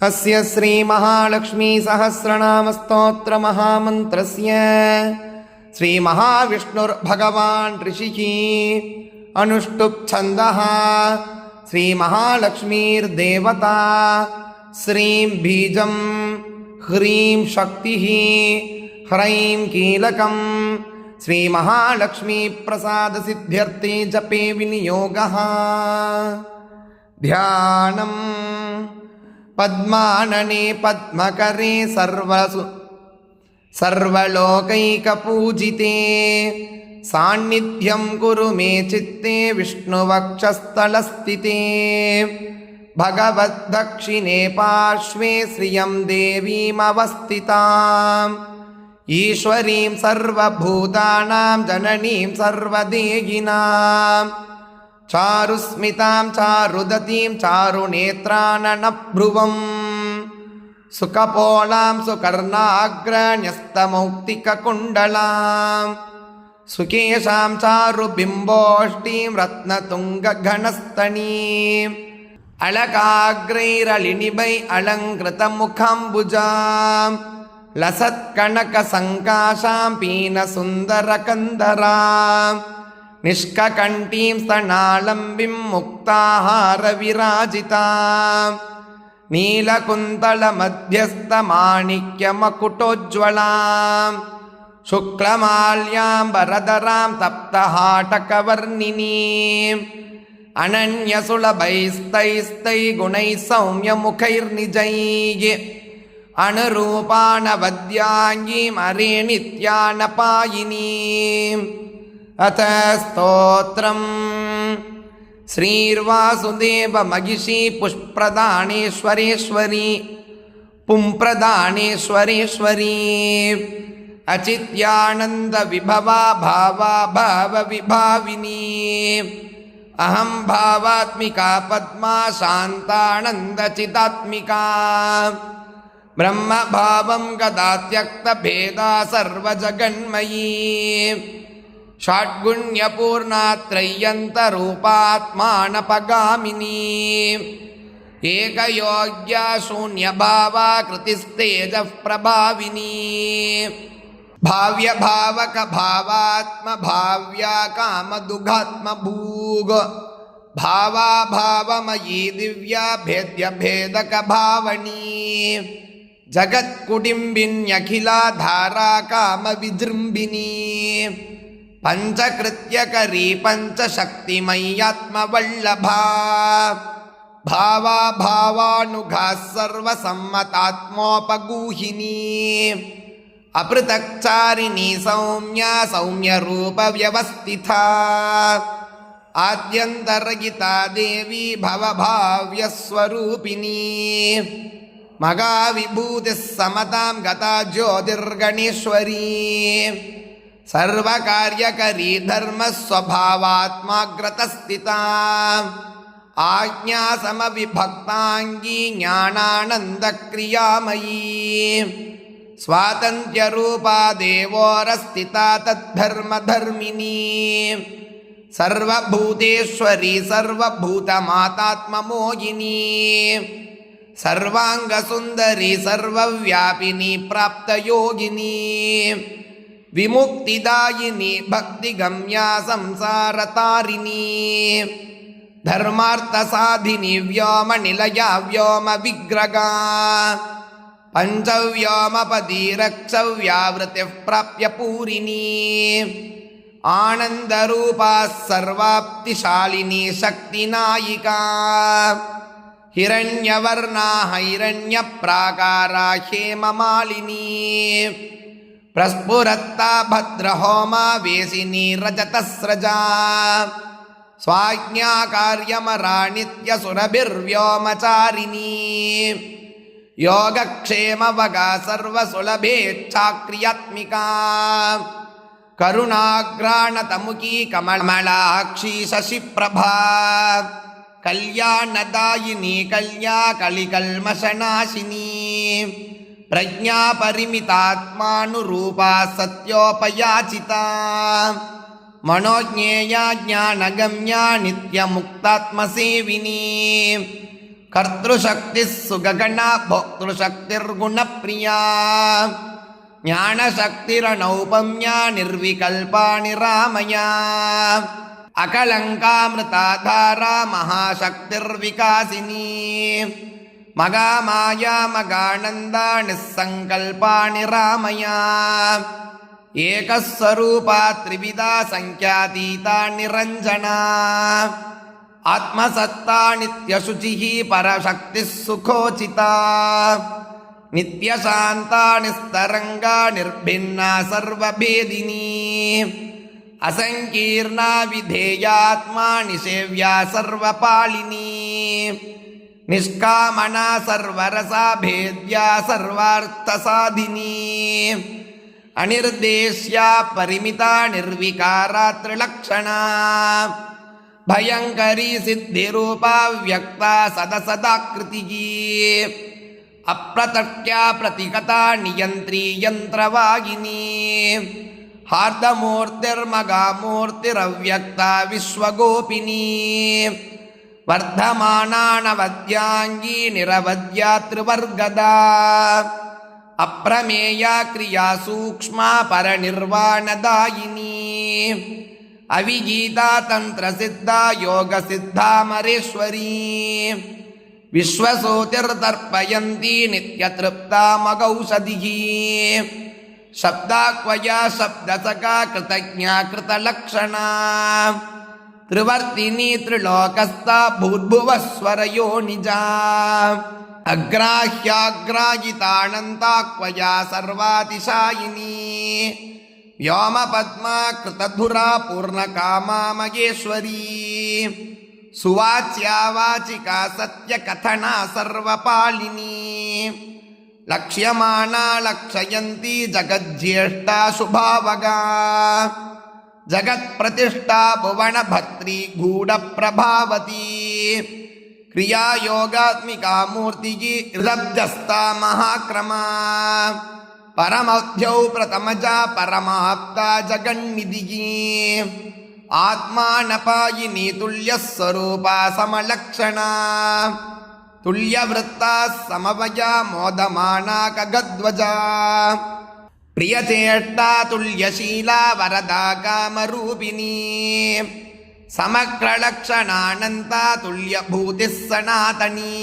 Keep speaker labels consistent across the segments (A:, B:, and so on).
A: अस्य श्री महालक्ष्मी सहस्रनाम स्तोत्र महामन्त्रस्य श्री महाविष्णुर्भगवान् ऋषिः अनुष्टुप् छन्दः श्री महालक्ष्मीर्देवता श्रीं बीजं ह्रीं शक्तिः ह्रैं कीलकं श्री महालक्ष्मी प्रसाद सिद्ध्यर्थे जपे विनियोगः। ध्यानं पद्मानने पद्मकरे सर्वलोकैकपूजिते सान्निध्यं कुरु मे चित्ते विष्णुवक्षस्थलस्थिते भगवद्दक्षिणे पार्श्वे श्रियं देवीमवस्थिताम् ईश्वरीं सर्वभूतानां जननीं सर्वदेहिनां चारुस्मितां चारुदतीं चारुनेत्राननभ्रुवं सुकपोलां सुकर्णाग्रण्यस्तमौक्तिककुण्डलां सुकेशां चारुबिम्बोष्टीं रत्नतुङ्गघनस्तनीं अलकाग्रैरलिनिभै अलङ्कृतमुखाम्बुजां लसत्कनकसङ्काशां पीनसुन्दरकन्दरां निष्ककण्ठीं स्तनालम्बिं मुक्ताहारविराजितां नीलकुन्तलमध्यस्थमाणिक्यमकुटोज्ज्वलां शुक्लमाल्याम्बरधरां तप्तहाटकवर्णिनीम् अनन्यसुलभैस्तैस्तैगुणैः सौम्यमुखैर्निजैः अनुरूपानवद्याङ्गीम् अरे नित्यानपायिनीम्। अथ स्तोत्रम् श्रीर्वासुदेवमहिषी पुष्प्रदानेश्वरेश्वरी पुंप्रदानेश्वरेश्वरी अचित्यानन्दविभवा भावा भावविभाविनी अहं भावात्मिका पद्मा शान्तानन्दचिदात्मिका ब्रह्मभावं गदा त्यक्तभेदा सर्वजगन्मयी षड्गुण्यपूर्णा त्रय्यन्तरूपात्मानपगामिनी एकयोग्या शून्यभावा कृतिस्तेजः प्रभाविनी भाव्यभावकभावात्मभाव्या कामदुघात्मभूग भावा भावमयी दिव्या भेद्यभेदकभावनी जगत्कुटिम्बिन्यखिला धारा कामविजृम्भिनी पञ्चकृत्यकरी पञ्चशक्तिमय्यात्मवल्लभा भावा भावानुगा सर्वसम्मतात्मोपगूहिनी अपृथक्चारिणी सौम्या सौम्यरूपव्यवस्थिता आद्यन्तरहिता देवी भवभाव्यस्वरूपिणी मगाविभूतिः समतां गता ज्योतिर्गणेश्वरी सर्वकार्यकरी धर्मस्वभावात्माग्रतस्थिता आज्ञासमविभक्ताङ्गी ज्ञानानन्दक्रियामयी स्वातन्त्र्यरूपा देवोरस्थिता तद्धर्मधर्मिणी सर्वभूतेश्वरी सर्वभूतमातात्ममोहिनी सर्वाङ्गसुन्दरी सर्वव्यापिनी प्राप्तयोगिनी विमुक्तिदायिनी भक्तिगम्या संसारतारिणी धर्मार्थसाधिनी व्योमनिलया व्योमविग्रगा पञ्चव्योमपदी रक्षव्यावृतिः प्राप्य पूरिणी आनन्दरूपा सर्वाप्तिशालिनी शक्तिनायिका हिरण्यवर्णा हिरण्यप्राकारा हेममालिनी प्रस्फुरत्ता भद्रहोमा वेशिनी रजतस्रजा स्वाज्ञाकार्यमरा नित्यसुरभिर्व्योमचारिणी योगक्षेमवगा सर्वसुलभेच्छाक्रियात्मिका करुणाग्राणतमुखी कमलाक्षी शशिप्रभा कल्याणदायिनी कल्या कलिकल्मषनाशिनी प्रज्ञापरिमितात्मानुरूपा सत्योपयाचिता मनोज्ञेया ज्ञानगम्या नित्यमुक्तात्मसेविनी ಕರ್ತೃಶಕ್ತಿಃ ಸುಗಗಣ ಭೋಕ್ತೃಶಕ್ತಿರ್ಗುಣಪ್ರಿಯಾ ಜ್ಞಾನಶಕ್ತಿರನೌಪಮ್ಯ ನಿರ್ವಿಕಲ್ಪಾ ನಿರಾಮಯಾ ಅಕಳಂಕಾಮೃತಾಧಾರ ಮಹಾಶಕ್ತಿರ್ವಿಕಾಸಿನಿ ಮಗಾ ಮಾಯಾ ಮಗಾನಂದ ನಿಸ್ಸಂಕಲ್ಪಾ ನಿರಾಮಯಾ ಏಕಸ್ವರೂಪಾ ತ್ರಿವಿಧಾ ಸಂಖ್ಯಾತೀತಾ ನಿರಂಜನಾ ಆತ್ಮಸತ್ತಾ ನಿತ್ಯಶುಚಿಃ ಪರಶಕ್ತಿಃ ಸುಖೋಚಿತಾ ನಿತ್ಯಶಾಂತಾ ನಿಸ್ತರಂಗಾ ನಿರ್ಭಿನ್ನಾ ಸರ್ವಭೇದಿನಿ ಅಸಂಕೀರ್ಣಾ ವಿಧೇಯಾತ್ಮಾ ನಿಷೇವ್ಯಾ ಸರ್ವಪಾಲಿನಿ ನಿಷ್ಕಾಮನಾ ಸರ್ವರಸಾ ಭೇದ್ಯಾ ಸರ್ವಾರ್ಥಸಾಧಿನಿ ಅನಿರ್ದೇಶ್ಯಾ ಪರಿಮಿತಾ ನಿರ್ವಿಕಾರಾ ತ್ರಿಲಕ್ಷಣಾ ಭಯಂಕರೀ ಸಿದ್ಧಿರೂಪಾ ವ್ಯಕ್ತಾ ಸದಸದಾಕೃತಿಃ ಅಪ್ರತಟ್ಯಾ ಪ್ರತಿಗತಾ ನಿಯಂತ್ರೀ ಯಂತ್ರವಾಗಿನಿ ಹಾರ್ದಮೂರ್ತಿರ್ಮಗಾಮೂರ್ತಿರವ್ಯಕ್ತಾ ವಿಶ್ವಗೋಪಿನಿ ವರ್ಧಮಾನಾನವದ್ಯಾಂಗೀ ನಿರವದ್ಯಾ ತ್ರಿವರ್ಗದಾ ಅಪ್ರಮೇಯಾ ಕ್ರಿಯಾ ಸೂಕ್ಷ್ಮಾ ಪರನಿರ್ವಾಣದಾಯಿನಿ ಅವಿಗೀತಾ ತಂತ್ರಸಿದ್ಧಾ ಯೋಗಸಿದ್ಧಾಮರೇಶ್ವರೀ ವಿಶ್ವಸೂತಿರ್ತರ್ಪಯಂತಿ ನಿತ್ಯತೃಪ್ತಾ ಮಗೌಷಧಿಃ ಶಬ್ದಾಕ್ವಯಾ ಶಬ್ದಸಖಾ ಕೃತಜ್ಞಾ ಕೃತಲಕ್ಷಣಾ ತ್ರಿವರ್ತಿನಿ ತ್ರಿಲೋಕಸ್ಥಾ ಭೂರ್ಭುವಸ್ವರಯೋ ನಿಜಾ ಅಗ್ರಾಹ್ಯಾಗ್ರಾಹಿತಾನಂತಾಕ್ವಯಾ ಸರ್ವಾತಿಶಾಯಿನಿ ವ್ಯೋಮಪದ್ಮಾ ಕೃತಧುರಾ ಪೂರ್ಣಕಾಮಾ ಮಗೇಶ್ವರೀ ಸುವಾಚ್ಯಾ ವಾಚಿಕಾ ಸತ್ಯಕಥನಾ ಸರ್ವಪಾಲಿನಿ ಲಕ್ಷ್ಯಮಾನಾ ಲಕ್ಷಯಂತಿ ಜಗಜ್ಯೇಷ್ಠಾ ಶುಭಾವಗಾ ಜಗತ್ಪ್ರತಿಷ್ಠಾ ಭುವನಭರ್ತ್ರಿ ಗೂಢಪ್ರಭಾವತಿ ಕ್ರಿಯಾಯೋಗಾತ್ಮಿಕಾ ಮೂರ್ತಿಃ ಲಬ್ಧಸ್ಥಾ ಮಹಾಕ್ರಮಾ ಪರಮಧ್ಯೌ ಪ್ರಥಮಜಾ ಪರಮಾಪ್ತಾ ಜಗನ್ನಿಧಿಃ ಆತ್ಮಾನಪಾಯಿನಿ ತುಲ್ಯಸ್ವರೂಪಾ ಸಮಲಕ್ಷಣಾ ತುಲ್ಯವೃತ್ತಾ ಸಮವಯಾ ಮೋದಮಾನಾ ಖಗಧ್ವಜಾ ಪ್ರಿಯಚೇಷ್ಟಾ ತುಲ್ಯಶೀಲಾ ವರದಾ ಕಾಮರೂಪಿಣೀ ಸಮಗ್ರಲಕ್ಷಣಾನಂತಾ ತುಲ್ಯಭೂತಿಃ ಸನಾತನೀ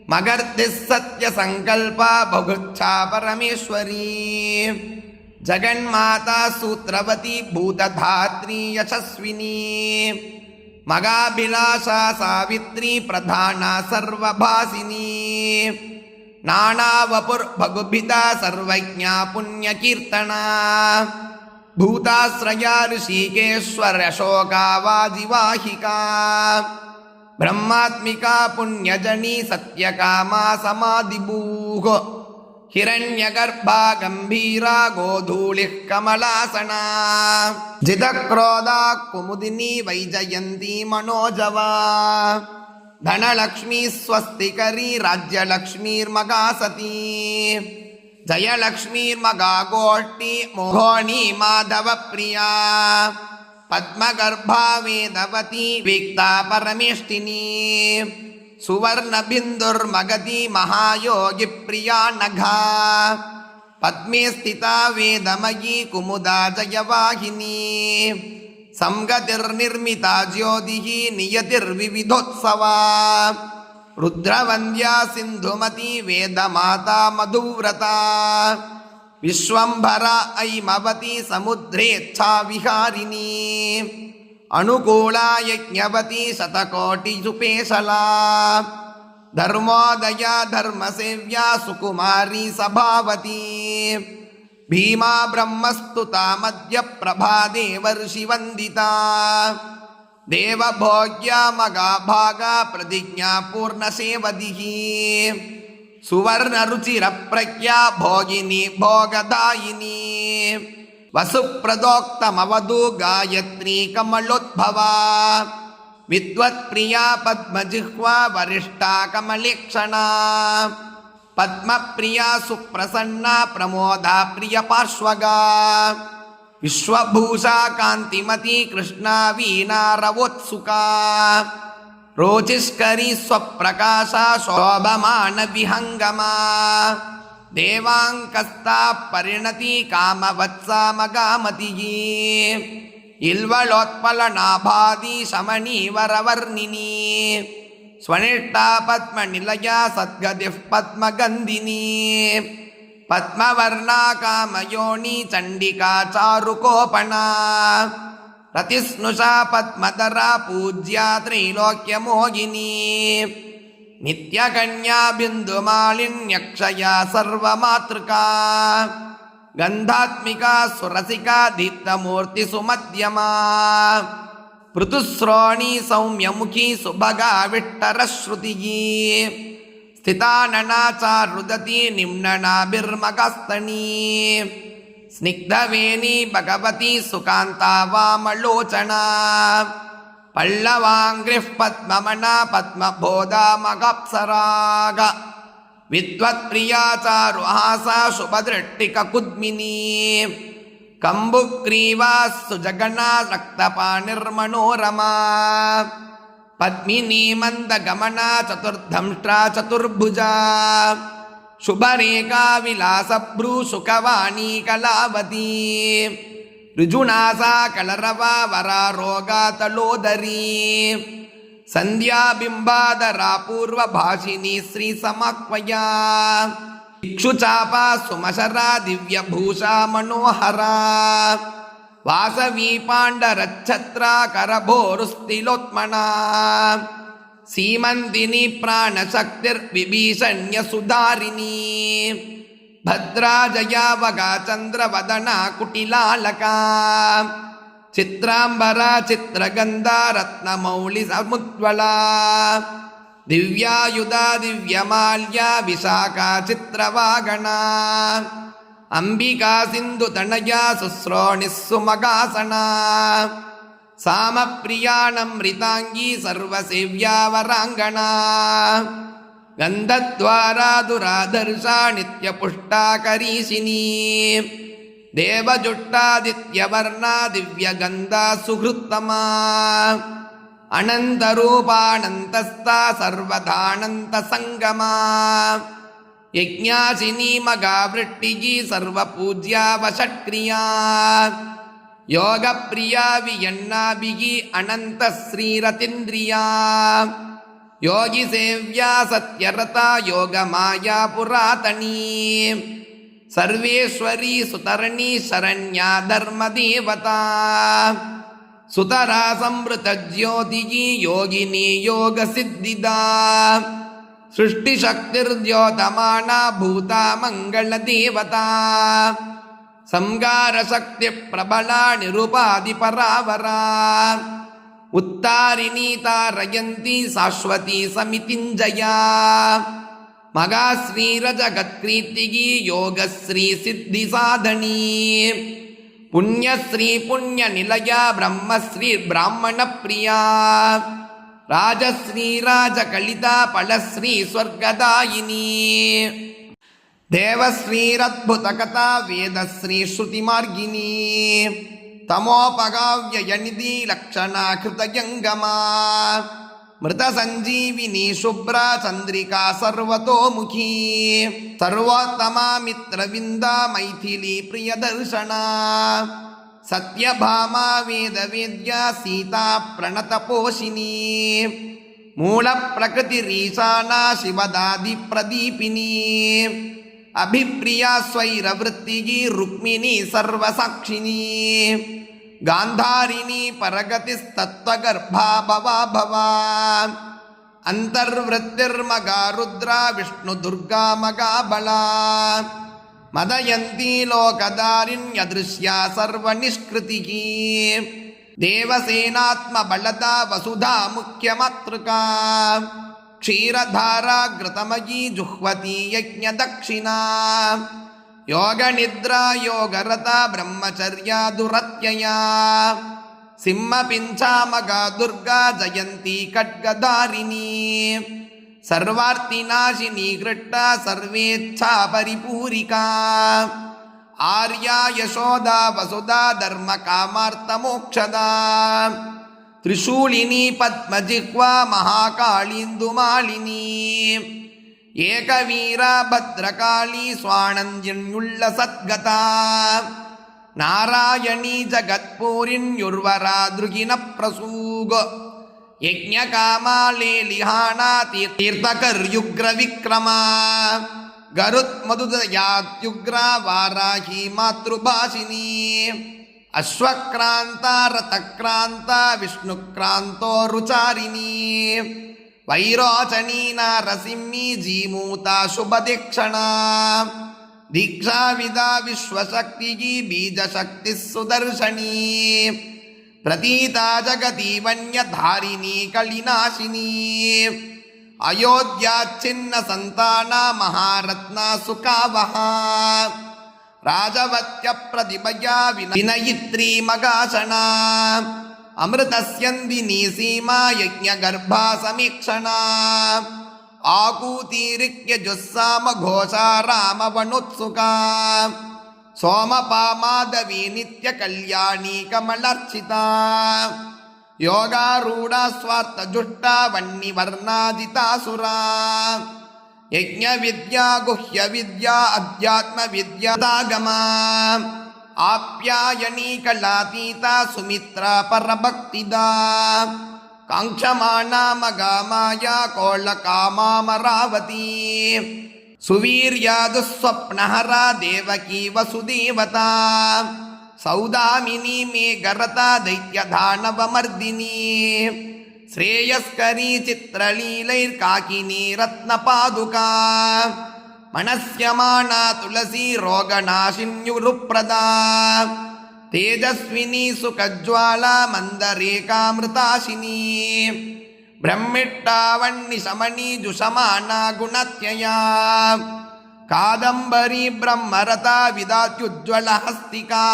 A: ಮಗರ್ಧಿಃ ಸತ್ಯಸಂಕಲ್ಪಾ ಬಹುಚ್ಛಾ ಪರಮೇಶ್ವರೀ ಜಗನ್ಮಾತಾ ಸೂತ್ರವತಿ ಭೂತಧಾತ್ರಿ ಯಶಸ್ವಿನಿ ಮಗಾಭಿಲಾಷಾ ಸಾವಿತ್ರಿ ಪ್ರಧಾನಾ ಸರ್ವಭಾಸಿನಿ ನಾನಾವಪುರ್ಭಗುಭಿತಾ ಸರ್ವಜ್ಞಾ ಪುಣ್ಯಕೀರ್ತನಾ ಭೂತಾಶ್ರಯಾ ಋಷಿಕೇಶ್ವರಶೋಕಾ ವಾಜಿವಾಹಿಕಾ ಬ್ರಹ್ಮಾತ್ಮಿಕಾ ಪುಣ್ಯಜನಿ ಸತ್ಯಕಾಮಾ ಸಮಾಧಿಭೂಃ ಹಿರಣ್ಯಗರ್ಭಾ ಗಂಭೀರಾ ಗೋಧೂಳಿಃ ಕಮಲಾಸನಾ ಜಿತಕ್ರೋಧಾ ಕುಮುದಿನಿ ವೈಜಯಂತಿ ಮನೋಜವಾ ಧನಲಕ್ಷ್ಮೀ ಸ್ವಸ್ತಿಕರಿ ರಾಜ್ಯಲಕ್ಷ್ಮೀರ್ಮಗಾ ಸತೀ ಜಯಲಕ್ಷ್ಮೀರ್ಮಗಾ ಗೋಷ್ಠಿ ಮೋಹಿನಿ ಮಾಧವ ಪ್ರಿಯಾ ಪದ್ಮಗರ್ಭಾ ವೇದವತಿ ವಿಕ್ತಾ ಪರಮೇಷ್ಠಿನಿ ಸುವರ್ಣಬಿಂದುರ್ಮಗತಿ ಮಹಾಯೋಗಿ ಪ್ರಿಯಾ ನಘಾ ಪದ್ಮೇ ಸ್ಥಿತಾ ವೇದಮಯೀ ಕುಮುದಾ ಜಯವಾಹಿನಿ ಸಂಗತಿರ್ನಿರ್ಮಿತಾ ಜ್ಯೋತಿಃ ನಿಯತಿರ್ವಿವಿಧೋತ್ಸವಾ ರುದ್ರವಂದ್ಯಾ ಸಿಂಧುಮತಿ ವೇದಮಾತಾ ಮಧುವ್ರತಾ ವಿಶ್ವಂಭರಾ ಐಮವತಿ ಸಮುದ್ರೇಚ್ಛಾ ವಿಹಾರಿಣೀ ಅನುಕೂಲಾ ಯಜ್ಞವತಿ ಶತಕೋಟಿಸುಪೇಶಲಾ ಧರ್ಮೋದಯಾ ಧರ್ಮಸೇವ್ಯಾ ಸುಕುಮಾರಿ ಸಭಾವತಿ ಭೀಮಾ ಬ್ರಹ್ಮಸ್ತುತಾ ಮಧ್ಯಪ್ರಭಾ ದೇವರ್ಷಿವಂದಿತಾ ದೇವಭೋಗ್ಯಾ ಮಗಾಭಾಗಾ ಪ್ರತಿಜ್ಞಾ ಪೂರ್ಣಸೇವದಿಃ ಸುವರ್ಣರುಚಿರಪ್ರಜ್ಞಾ ಭೋಗಿನಿ ಭೋಗದಾಯಿನಿ ವಸುಪ್ರದೋಕ್ತಮವಧೂ ಗಾಯತ್ರಿ ಕಮಲೋದ್ಭವಾ ವಿದ್ವತ್ಪ್ರಿಯಾ ಪದ್ಮಜಿಹ್ವಾ ವರಿಷ್ಠಾ ಕಮಲೇಕ್ಷಣಾ ಪದ್ಮಪ್ರಿಯಾ ಸುಪ್ರಸನ್ನಾ ಪ್ರಮೋದಾ ಪ್ರಿಯ ಪಾರ್ಶ್ವಗಾ ವಿಶ್ವಭೂಷಾ ಕಾಂತಿಮತಿ ಕೃಷ್ಣಾ ವೀಣಾ ರವೋತ್ಸುಕಾ रोचिष्करी स्वप्रकाशा शोभमान विहंगमा देवांकस्ता परिणति कामवत्सा मगामतिः इल्वलोत्पलनाभादि शमनीवरवर्णिनी स्वनिष्ठा पद्मनिलया सद्गतिः पद्मगन्धिनी पद्मवर्णा कामयोनि चण्डिका चारुकोपणा रतिस्नुषा पद्मधरा पूज्या त्रैलोक्यमोहिनी नित्यकन्या बिन्दुमालिन्यक्षया सर्वमातृका गन्धात्मिका सुरसिका दीप्तमूर्तिसुमध्यमा पृथुश्रोणी सौम्यमुखी सुभगा विट्टरश्रुतिः स्थितानना चारुदती निम्ननाभिर्मगस्तनी स्निग्धवेणी भगवती सुकान्ता वामलोचना पल्लवाङ्घ्रिः पद्ममना पद्मबोधा मगाप्सराग विद्वत्प्रिया चारुहासा शुभदृष्टिककुद्मिनी कम्बुग्रीवा सुजगना रक्तपाणिर्मनोरमा पद्मिनी मन्दगमना चतुर्धंष्ट्रा चतुर्भुजा शुभरेखा विलासभ्रूशुकवाणी कलावती ऋजुनासा कलरवा वरारोगातलोदरी संध्याबिंबादरा पूर्वभाषिनी श्रीसमाह्वया इक्षुचापा सुमशरा दिव्यभूषा मनोहरा वासवी पाण्डरच्छत्रा करभोरुस्तिलोत्मना सीमन्तिनी प्राणशक्तिर्विभीषण्यसुधारिणी भद्रा जया वगा चन्द्रवदना कुटिलालका चित्रांबरा चित्रगंधा रत्नमौलि समुज्ज्वला दिव्यायुधा दिव्यमाल्या विशाखा चित्रवागणा अंबिका सिंधुतनया शुश्रोणिः सुमगासना सामप्रिया नमृतांगी सर्वसेव्या वरांगणा गंधद्वारा दुराधर्षा नित्यपुष्टा करीशिनी देवजुट्टादित्यवर्णा दिव्यगन्धा सुहृत्तमा अनन्तरूपानन्तस्था सर्वदानन्तसङ्गमा यज्ञासिनी मगावृट्टिगी सर्वपूज्या वषट्क्रिया योगप्रिया वियन्नाभिगी अनन्तश्रीरतीन्द्रिया योगिसेव्या सत्यरता योगमाया पुरातनी सर्वेश्वरी सुतरणी शरण्या धर्मदेवता सुतरा संवृत ज्योतिगी योगिनी योग सिद्धिदा सृष्टिशक्तिर्द्योतमाना भूता मंगल देवता संगार शक्ति प्रबला निरुपाधि परावरा उत्तारिणी तारयन्ती शाश्वती समितिञ्जया मगाश्रीरजगत्कीर्तिगी योगश्री सिद्धि साधनी पुण्यश्री पुण्यनिलया ब्रह्मश्री ब्राह्मण प्रिया राजश्री राजकलिता फलश्री स्वर्गदायिनी देवश्रीरद्भुतकथा वेदश्री श्रुतिमार्गिनी तमोपगाव्ययनिधि लक्षणा कृतयङ्गमा मृत संजीविनी शुभ्रा चंद्रिका सर्वतोमुखी सर्वोत्तमा मित्रविंदा मैथिली प्रियदर्शना सत्यभामा वेदवेद्या सीता प्रणतपोषिनी मूल प्रकृतिरीशाना शिवदादि प्रदीपिनी अभिप्रिया स्वैरवृत्तिगी रुक्मिणी सर्वसाक्षिणी गांधारिणी परगतिस्तत्त्वगर्भा भवा भवा अंतर्वृत्तिर्मगा रुद्रा विष्णु दुर्गा मगा बला मदयन्ती लोकदारिण्यदृश्या सर्वनिष्कृतिः देवसेनात्म बलदा वसुधा मुख्यमातृका क्षीरधारा घृतमयी जुह्वती यज्ञदक्षिणा योग निद्रा योगरता ब्रह्मचर्या दुरत्यया सिंहपिंचा मगा दुर्गा जयंती खड्गधारिणी सर्वार्थिनाशिनी गृट्टा सर्वेच्छा परिपूरिका आर्या यशोदा वसुधा धर्म कामार्थ मोक्षदा ತ್ರಿಶೂಲಿನಿ ಪದ್ಮಜಿಹ್ವಾ ಮಹಾಕಾಳೀಂದುಮಾಲಿನಿ ಏಕವೀರ ಭದ್ರಕಾಳಿ ಸ್ವಾಣಂಜಿನ್ಯುಳ್ಳ ಸದ್ಗತ ನಾರಾಯಣೀ ಜಗತ್ಪೂರಿಣ್ಯುರ್ವರ ದೃಗಿನ ಪ್ರಸೂಗ ಯಜ್ಞಕಾಮಾಲೇಲಿಹಾಣ ತೀರ್ಥಕರ್ಯುಗ್ರ ವಿಕ್ರಮ ಗರುತ್ಮಧುದಯಾತ್ಯುಗ್ರ ವಾರಾಹಿ ಮಾತೃಭಾಷಿನಿ ಅಶ್ವಕ್ರಾಂತ ರಥಕ್ರಾಂತ ವಿಷ್ಣುಕ್ರಾಂತೋ ರುಚಾರಿಣಿ ವೈರೋಚನಿ ನಾರಸಿಂಹಿ ಜೀಮೂತ ಶುಭದೀಕ್ಷಣ ದೀಕ್ಷಾವಿದ ವಿಶ್ವಶಕ್ತಿ ಬೀಜಶಕ್ತಿ ಸುದರ್ಶನಿ ಪ್ರತೀತ ಜಗತಿ ವನ್ಯಧಾರಿಣಿ ಕಳಿನಾಶಿನಿ ಅಯೋಧ್ಯಾಚ್ಛಿನ್ನ ಸಂತಾನ ಮಹಾರತ್ನ ಸುಖಾವಹ ರಾಜವತ್ಯ ಪ್ರತಿಭಯ ವಿನಯಿತ್ರಿ ಮಗಾಸನ ಅಮೃತಸ್ಯಂದಿನಿ ಸೀಮಾ ಯಜ್ಞಗರ್ಭಾ ಸಮೀಕ್ಷಣ ಆಕೂತಿರಿಕ್ಯ ಜುಸ್ಸಾಮ ಘೋಷ ರಾಮವಣೋತ್ಸುಕ ಸೋಮಪಾಮಾಧವಿ ನಿತ್ಯ ಕಲ್ಯಾಣಿ ಕಮಲಾರ್ಚಿತ ಯೋಗಾರೂಢ ಸ್ವಾರ್ಥ ಜುಷ್ಟ ವನ್ನಿವರ್ಣಾಜಿತಾಸುರ ಯಜ್ಞ ವಿದ್ಯಾ ಗುಹ್ಯ ವಿದ್ಯಾ ಅಧ್ಯಾತ್ಮ ವಿದ್ಯಾಗಮ ಆಪ್ಯಾಯಣಿ ಕಲಾತೀತ ಸುಮಿತ್ರ ಪರಭಕ್ತಿದ ಕಾಂಕ್ಷಮಾಣ ಮಗಾಮಾಯ ಕೋಳ ಕಾಮಾಮರಾವತಿ ಸುವೀರ್ಯಾದುಸ್ವಪ್ನಹರ ದೇವಕಿ ವಸುದೇವತಾ ಸೌದಾಮಿನಿ ಮೇಘರತ ದೈತ್ಯದಾನವಮರ್ದಿನಿ ಶ್ರೇಯಸ್ಕರಿ ಚಿತ್ರಲೀಲೈರ್ಕಾಕಿನಿ ರತ್ನಪಾದುಕಾ ಮನಸ್ಯಮಾನ ತುಳಸಿ ರೋಗನಾಶಿನ್ಯುರುಪ್ರದಾ ತೇಜಸ್ವಿನಿ ಸುಖಜ್ವಾಲ ಮಂದರೇಕಾಮೃತಾಶಿನಿ ಬ್ರಹ್ಮಿಟ್ಟಾವಣ್ಣಿ ಶಮನಿ ಜುಷಮಾನ ಗುಣತ್ಯಯ ಕಾದಂಬರಿ ಬ್ರಹ್ಮರತ ವಿದಾತ್ಯುಜ್ವಲ ಹಸ್ತಿಕಾ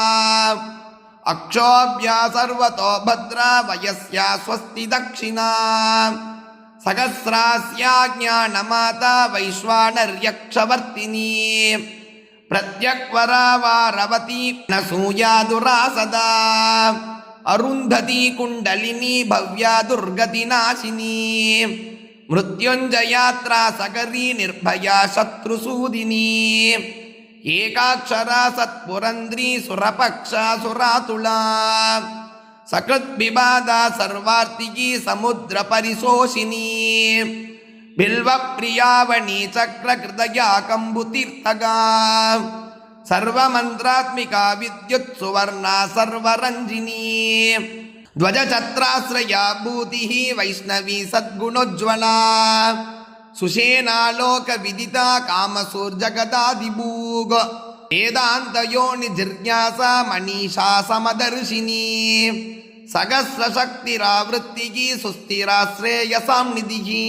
A: ಅಕ್ಷೋಭ್ಯ ಸರ್ವತೋ ಭದ್ರ ವಯಸ್ಯ ಸ್ವಸ್ತಿ ದಕ್ಷಿಣಾ ಸಹಸ್ರಾಸ್ಯ ಜ್ಞಾನಮಾತಾ ವೈಶ್ವಾನರ್ಯಕ್ಷವರ್ತಿನಿ ಪ್ರತ್ಯಕ್ವರಾವಾರವತಿ ನ ಸೂಯಾದುರಾ ಸದಾ ಅರುಂಧತಿ ಕುಂಡಲಿನಿ ಭವ್ಯ ದುರ್ಗತಿ ನಾಶಿನಿ ಮೃತ್ಯುಂಜಯಾತ್ರ ಸಗರಿ ನಿರ್ಭಯ ಶತ್ರುಸೂದಿನಿ ಏಕಾಕ್ಷರ ಸತ್ಪುರಂದ್ರಿ ಸುರಪಕ್ಷ ಸುರಾತುಳಾ ಸಕೃದ್ವಿವಾದ ಸರ್ವಾರ್ತಿಗಿ ಸಮುದ್ರ ಪರಿಶೋಷಿನಿ ಬಿಲ್ವ ಪ್ರಿಯಾವಣಿ ಚಕ್ರ ಹೃದಯ ಕಂಬುತೀರ್ಥಗಾ ಸರ್ವಮಂತ್ರಾತ್ಮಿಕ ವಿದ್ಯುತ್ ಸುವರ್ಣ ಸರ್ವರಂಜಿನಿ ಧ್ವಜ ಛತ್ರಾಶ್ರಯ ಭೂತಿ ವೈಷ್ಣವಿ ಸದ್ಗುಣೋಜ್ವಲ ಸುಷೇನಾಲೋಕ ವಿದಿತ ಕಾಮಸೂರ್ಜಗದಾದಿಭೂಗ ವೇದಾಂತ ಯೋನಿ ಜಿಜ್ಞಾಸ ಮನೀಷಾ ಸಮದರ್ಶಿನಿ ಸಹಸ್ರ ಶಕ್ತಿರಾವೃತ್ತಿಗಿ ಸುಸ್ಥಿರಾಶ್ರೇಯಸಾಂ ನಿಧಿಗಿ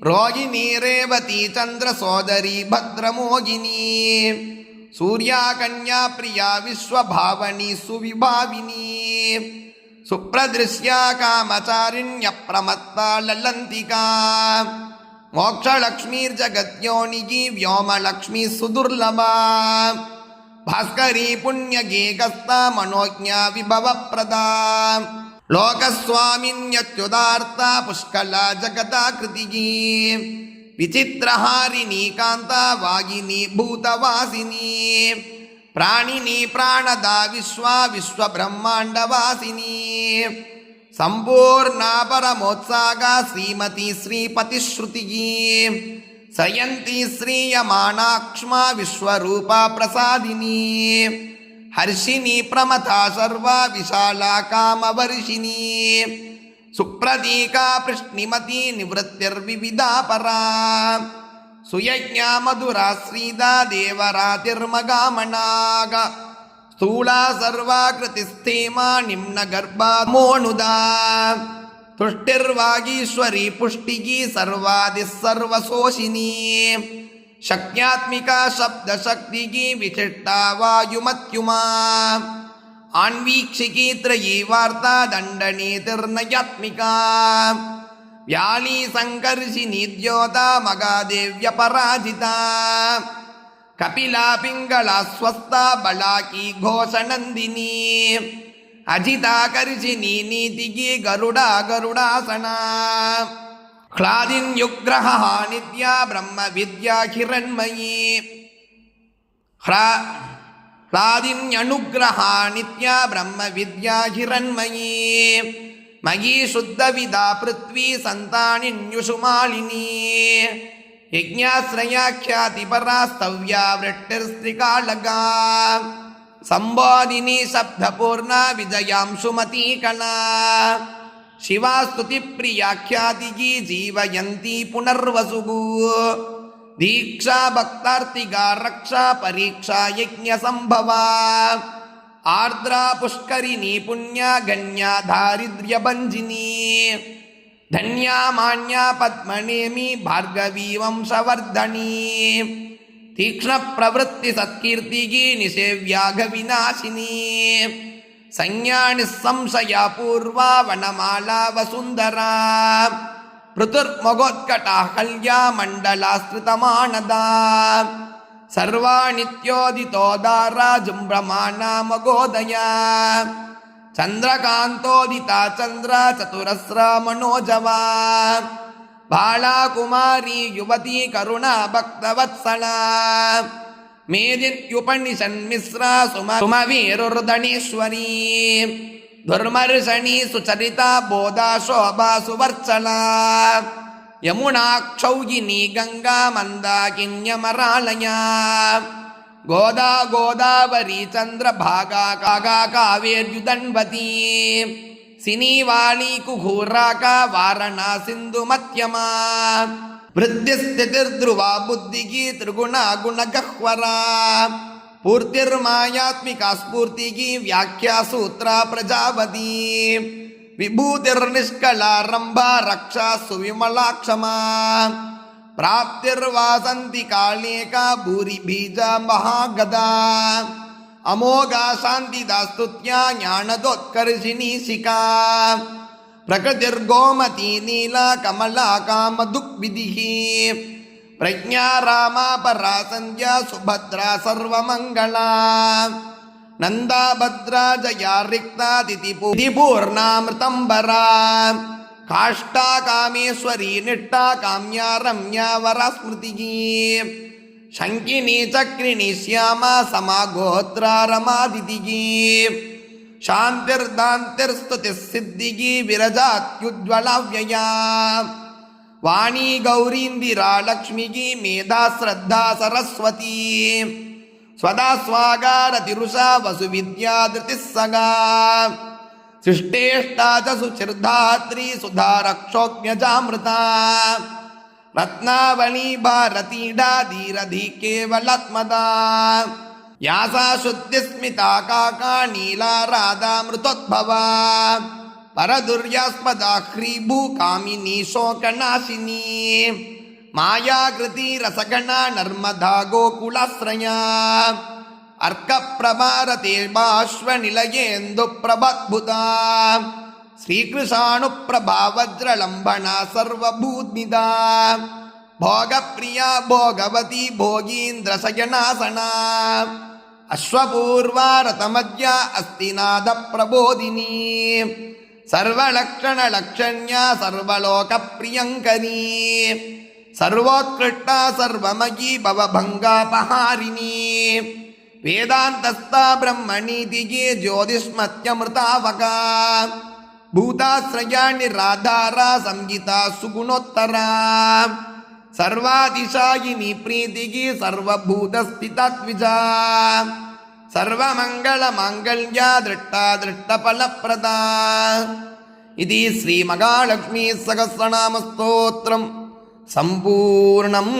A: ರೋಹಿಣಿ ರೇವತಿ ಚಂದ್ರ ಸೋದರಿ ಭದ್ರಮೋಗಿನಿ ಸೂರ್ಯ ಕನ್ಯಾ ಪ್ರಿಯ ವಿಶ್ವಭಾವನಿ ಸುವಿಭಾವಿನಿ ಸುಪ್ರದೃಶ್ಯ ಕಾಮಚಾರಿಣ್ಯ ಪ್ರಮತ್ತ ಲಲಂತಿಕಾ ಮೋಕ್ಷಲಕ್ಷ್ಮೀರ್ಜಗತ್ಯೋನಿಗಿ ವ್ಯೋಮಲಕ್ಷ್ಮೀ ಸುದುರ್ಲಭ ಭಾಸ್ಕರಿ ಪುಣ್ಯಗೇಕಸ್ಥ ಮನೋಜ್ಞ ವಿಭವಪ್ರದಾ ಲೋಕಸ್ವಾಮಿನ್ಯತ್ಯುದಾರ್ಥ ಪುಷ್ಕಲ ಜಗದಾಕೃತಿಗಿ ವಿಚಿತ್ರಹಾರಿಣಿ ಕಾಂತ ವಾಗಿನಿ ಭೂತವಾಸಿನಿ ಪ್ರಾಣಿನಿ ಪ್ರಾಣದ ವಿಶ್ವ ಬ್ರಹ್ಮಾಂಡವಾಸಿನಿ ಸಂಪೂರ್ಣ ಪರಮೋತ್ಸಾಗ ಶ್ರೀಮತಿ ಶ್ರೀಪತಿಶ್ರುತಿಗಿ ಸಯಂತಿ ಶ್ರೀಯಮಾಣಾಕ್ಷ್ಮ ವಿಶ್ವರೂಪ ಪ್ರಸಾದಿನಿ ಹರ್ಷಿನಿ ಪ್ರಮಥ ಸರ್ವ ವಿಶಾಲ ಕಾಮವರ್ಷಿನಿ ಸುಪ್ರತೀಕಾ ಪೃಷ್ಣಿಮತಿ ನಿವೃತ್ತಿರ್ವಿವಿಧಾ ಪರಾ ಸುಯಜ್ಞ ಮಧುರಾಶ್ರೀದ ದೇವರಾತಿರ್ಮಗಾಮಣಾಗ ಸ್ಥೂಲ ಸರ್ವಾಕೃತಿಸ್ಥೇಮ ನಿಮ್ನ ಗರ್ಭ ಮೋಣುದ ತುಷ್ಟಿರ್ವಾಗೀಶ್ವರಿ ಪುಷ್ಟಿಗಿ ಸರ್ವಾದಿ ಸರ್ವಶೋಷಿನಿ ಶಕ್ತ್ಯಾತ್ಮಿಕ ಶಬ್ದ ಶಕ್ತಿಗಿ ವಿಶಿಷ್ಟ ವಾಯುಮತ್ಯುಮಾ ಆನ್ವೀಕ್ಷಿಕಿ ತ್ರಯೀ ವಾರ್ತಾ ದಂಡನೀತಿರ್ನಯಾತ್ಮಿಕಾ ವ್ಯಾಳಿ ಸಂಕರ್ಷಿಣಿ ದ್ಯೋತ ಮಗಾದೇವ್ಯ ಪರಾಜಿತಾ ಕಪಿಲಾ ಪಿಂಗಳ ಸ್ವಸ್ಥ ಬಲಾಕಿ ಘೋಷನಂದಿನಿ ಅಜಿತಾಕರ್ಷಿಣಿ ನೀತಿಗಿ ಗರುಡಾಸನ ಕ್ಲಾದಿನ್ಯುಗ್ರಹ ನಿತ್ಯ ಬ್ರಹ್ಮ ವಿದ್ಯಾ ಹಿರಣ್ಮಯೀ ಕ್ಲಾದಿನ್ಯನುಗ್ರಹ ನಿತ್ಯ ಬ್ರಹ್ಮ ವಿದ್ಯಾ ಹಿರಣ್ಮಯೀ ಮಯೀ ಶುದ್ಧ ವಿದಾ ಪೃಥ್ವೀ ಸಂತಾನಿನ್ಯುಷುಮಾಲಿನಿ ಯಜ್ಞಾಶ್ರಯಾಖ್ಯಾತಿ ಪರಾಸ್ತವ್ಯಾ ವೃಟ್ಟಿರ್ಸ್ತ್ರಿಕಾಳಗಾ ಸಂಬೋಧಿನಿ ಶಬ್ದಪೂರ್ಣ ವಿಜಯಾಂಶುಮತಿ ಕಲಾ ಶಿವಾ ಸ್ತುತಿ ಪ್ರಿಯಾಖ್ಯಾತಿಗಿ ಜೀವಯಂತಿ ಪುನರ್ವಸುಗು ದೀಕ್ಷಾ ಭಕ್ತಾರ್ತಿಗಾ ರಕ್ಷಾ ಪರೀಕ್ಷಾ ಯಜ್ಞ ಸಂಭವ ಆರ್ದ್ರ ಪುಷ್ಕರಿಣಿ ಪುಣ್ಯ ಗಣ್ಯ ದಾರಿದ್ರ್ಯ ಭಂಜಿನಿ ಧನ್ಯಾ ಮಾನ್ಯ ಪದ್ಮನೇಮಿ ಭಾರ್ಗವಿ ವಂಶವರ್ಧನಿ ತೀಕ್ಷ್ಣ ಪ್ರವೃತ್ತಿ ಸತ್ಕೀರ್ತಿಗಿ ನಿಷೇವ್ಯಾಘ ವಿನಾಶಿನಿ ಸಂಜ್ಞಾ ನಿಸ್ಸಂಶಯ ಪೂರ್ವ ವನಮಾಲಾ ವಸುಂಧರಾ ಪೃಥುರ್ಮಗೋತ್ಕಟಾ ಕಲ್ಯಾ ಮಂಡಲಾಸ್ತ್ರಿತಮಾನದಾ ಸರ್ವಾಣಿತ್ಯೋದಿತೋದಾರ ಜುಂಬ್ರಮಾಣ ಮಗೋದಯ ಚಂದ್ರಕಾಂತೋದಿತ ಚಂದ್ರ ಚತುರಸ್ರ ಮನೋಜವಾ ಬಾಳಕುಮಾರಿ ಯುವತಿ ಕರುಣಾ ಭಕ್ತವತ್ಸಲ ಮೇದಿತ್ಯುಪನಿಷನ್ಮಿಶ್ರ ಸುಮವೀರುರ್ಧಣೀಶ್ವರೀ ದುರ್ಮರ್ಷಣಿ ಸುಚರಿತ ಬೋಧಾ ಶೋಭಾ ಸುವರ್ಚಲ ಯಮುನಾಕ್ಷೌಗಿನಿ ಗಂಗಾ ಮಂದಾಕಿನ್ಯಮರಾಲಯ ಗೋದಾ ಗೋದಾವರಿ ಚಂದ್ರಭಾಗಾ ಕಾಗಾ ಕಾವೇರ್ಯುದನ್ವತಿ ಸಿನಿವಾಳಿ ಕುಘೂರಾಕ ವಾರಣ ಸಿಂಧು ಮಧ್ಯಮ ವೃದ್ಧಿಸ್ಥಿತಿರ್ಧ್ರುವ ಬುದ್ಧಿಗಿ ತ್ರಿಗುಣ ಗುಣ ಗಹ್ವರ ಪೂರ್ತಿರ್ಮಾಯಾತ್ಮಿಕಾ ಸ್ಫೂರ್ತಿಗಿ ವ್ಯಾಖ್ಯಾ ಸೂತ್ರ ಪ್ರಜಾವತಿ ವಿಭೂತಿರ್ನಿಷ್ಕಳಾರಂಭ ರಕ್ಷಾ ಸುವಿಮಲಾಕ್ಷಮಾ ಪ್ರಾಪ್ತಿರ್ವಾಸಂತಿ ಕಾಳೇಕ ಭೂರಿ ಬೀಜ ಮಹಾಗದಾ ಅಮೋಘ ಶಾಂತಿದಾ ಸ್ತುತ್ಯ ಜ್ಞಾನದೋತ್ಕರ್ಷಿಣಿ ಶಿಖಾ ಪ್ರಕೃತಿರ್ಗೋಮತಿ ನೀಲ ಕಮಲಾ ಕಾಮದುಗ್ವಿದಿಹಿ ಪ್ರಜ್ಞಾ ರಾಮ ಪರಾ ಸಂಧ್ಯಾ ಸುಭದ್ರಾ ಸರ್ವಮಂಗಳಾ ನಂದಾ ಭದ್ರಾ ಜಯಾ ರಿಕ್ತಾ ತಿಥಿ ಪೂರ್ಣಾಮೃತಂಬರಾ ಕಾಷ್ಟಾ ಕಾಮೇಶ್ವರಿ ನಿಟ್ಟಾ ಕಾಮ್ಯಾ ರಮ್ಯಾ ವರ ಸ್ಮೃತಿಗಿ ಶಂಕಿನಿ ಚಕ್ರಿಣಿ ಶ್ಯಾಮ ಸಮಾಗೋತ್ರ ರಮಾದಿತಿಗಿ ಶಾಂತಿರ್ದಾಂತಿರ್ಸ್ತುತಿ ಸಿದ್ಧಿಗಿ ವಿರಜಾತ್ಯುಜ್ವಲವ್ಯಯಾ ವಾಣಿ ಗೌರೀಂದಿರಾ ಲಕ್ಷ್ಮಿಗಿ ಮೇಧಾ ಶ್ರದ್ಧಾ ಸರಸ್ವತಿ ಸ್ವದಾ ಸ್ವಾಗಾರತಿರುಷಾ ವಸುವಿದ್ಯಾ ಧೃತಿಸ್ಸಗಾ ಸೃಷ್ಟೇಷ್ಟಾ ಚ ಸುಚಿರ್ಧಾತ್ರಿ ಸುಧಾ ರಕ್ಷೋಜ್ಞಜಾಮೃತಾ ರತ್ನಾವಳಿ ಭಾರತೀಡಾ ಧೀರಧಿ ಕೇವಲಾತ್ಮದಾ ಯಾಸಾ ಶುದ್ಧಿಸ್ಮಿತಾ ಕಾಕಾ ನೀಲಾ ರಾಧಾ ಮೃತೋದ್ಭವಾ ಪರದುರ್ಯಾಸ್ಪದಾ ಹ್ರೀಭೂ ಕಾಮಿನಿ ಶೋಕನಾಶಿನಿ ಮಾಯಾಕೃತಿ ರಸಗಣ ನರ್ಮದಾ ಗೋಕುಲಾಶ್ರಯ ಅರ್ಕ ಪ್ರಭಾರತೆ ಬಾಶ್ವ ನಿಲಯೇಂದು ಪ್ರಭದ್ಭುತ ಶ್ರೀಕೃಷಾಣು ಪ್ರಭಾ ವಜ್ರಲಂಬಣ ಸರ್ವಭೂತ್ನಿದ ಭೋಗಪ್ರಿಯ ಭೋಗವತಿ ಭೋಗೀಂದ್ರ ಶಯನಾಸನ ಅಶ್ವಪೂರ್ವ ರಥಮಧ್ಯ ಅಸ್ತಿನಾದ ಪ್ರಬೋಧಿನಿ ಸರ್ವಲಕ್ಷಣ ಲಕ್ಷಣ್ಯ ಸರ್ವಲೋಕ ಪ್ರಿಯಂಕರಿ ಸರ್ವೋತ್ಕೃಷ್ಟ ಸರ್ವಮಯೀ ಭವಭಂಗಾಪಹಾರಿಣಿ ವೇದಾಂತಸ್ಥ ಬ್ರಹ್ಮಣೀತಿಗೆ ಜ್ಯೋತಿಷ್ಮತ್ಯಮೃತಾವಕ ಭೂತಾಶ್ರಯಾಣಿ ರಾಧಾರ ಸಂಗೀತ ಸುಗುಣೋತ್ತರ ಸರ್ವಾತಿಶಾಯಿನಿ ಪ್ರೀತಿಗೆ ಸರ್ವಭೂತಸ್ಥಿತತ್ವಿಜ ಸರ್ವಮಂಗಳ ಮಾಂಗಲ್ಯ ದೃಷ್ಟ ಫಲಪ್ರದ ಇತಿ ಶ್ರೀ ಮಹಾಲಕ್ಷ್ಮೀ ಸಹಸ್ರನಾಮ ಸ್ತೋತ್ರಂ ಸಂಪೂರ್ಣಂ.